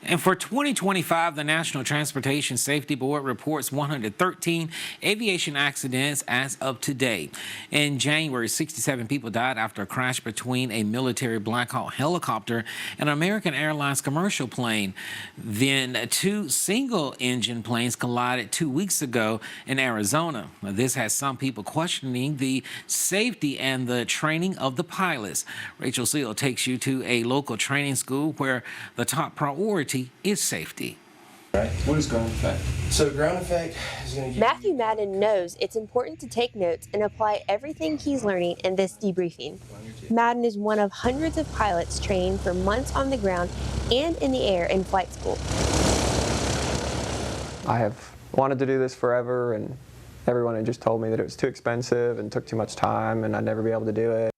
And for 2025, the National Transportation Safety Board reports 113 aviation accidents as of today. In January, 67 people died after a crash between a military Black Hawk helicopter and an American Airlines commercial plane. Then two single-engine planes collided 2 weeks ago in Arizona. This has some people questioning the safety and the training of the pilots. Rachel Seale takes you to a local training school where the top priority is safety. Right. What is ground effect? So ground effect is going to Matthew Madden knows it's important to take notes and apply everything he's learning in this debriefing. Madden is one of hundreds of pilots trained for months on the ground and in the air in flight school. I have wanted to do this forever, and everyone had just told me that it was too expensive and took too much time and I'd never be able to do it.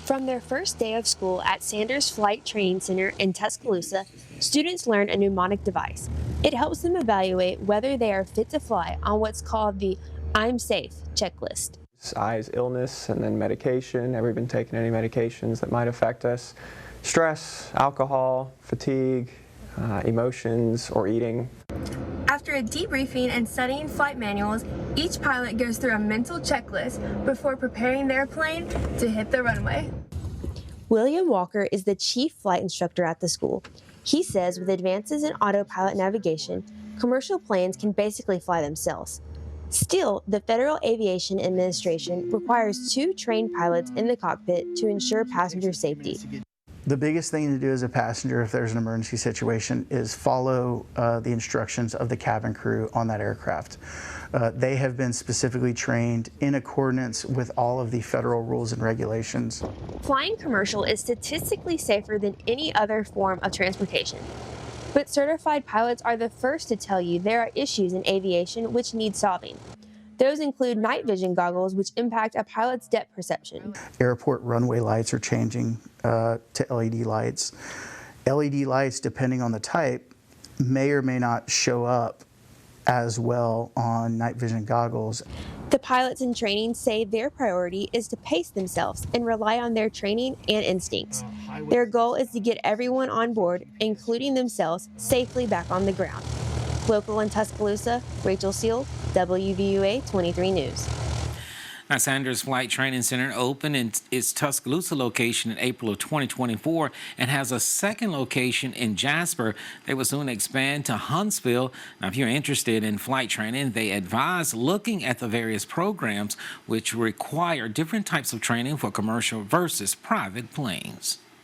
From their first day of school at Sanders Flight Training Center in Tuscaloosa, students learn a mnemonic device. It helps them evaluate whether they are fit to fly on what's called the I'm Safe checklist. Eyes, illness, and then medication. Have we been taking any medications that might affect us? Stress, alcohol, fatigue, emotions, or eating. After a debriefing and studying flight manuals, each pilot goes through a mental checklist before preparing their plane to hit the runway. William Walker is the chief flight instructor at the school. He says with advances in autopilot navigation, commercial planes can basically fly themselves. Still, the Federal Aviation Administration requires 2 trained pilots in the cockpit to ensure passenger safety. The biggest thing to do as a passenger if there's an emergency situation is follow the instructions of the cabin crew on that aircraft. They have been specifically trained in accordance with all of the federal rules and regulations. Flying commercial is statistically safer than any other form of transportation. But certified pilots are the first to tell you there are issues in aviation which need solving. Those include night vision goggles, which impact a pilot's depth perception. Airport runway lights are changing to LED lights. LED lights, depending on the type, may or may not show up as well on night vision goggles. The pilots in training say their priority is to pace themselves and rely on their training and instincts. Their goal is to get everyone on board, including themselves, safely back on the ground. Local in Tuscaloosa, Rachel Seale, WVUA 23 News. Now, Sanders Flight Training Center opened in its Tuscaloosa location in April of 2024 and has a second location in Jasper. They will soon expand to Huntsville. Now, if you're interested in flight training, they advise looking at the various programs which require different types of training for commercial versus private planes.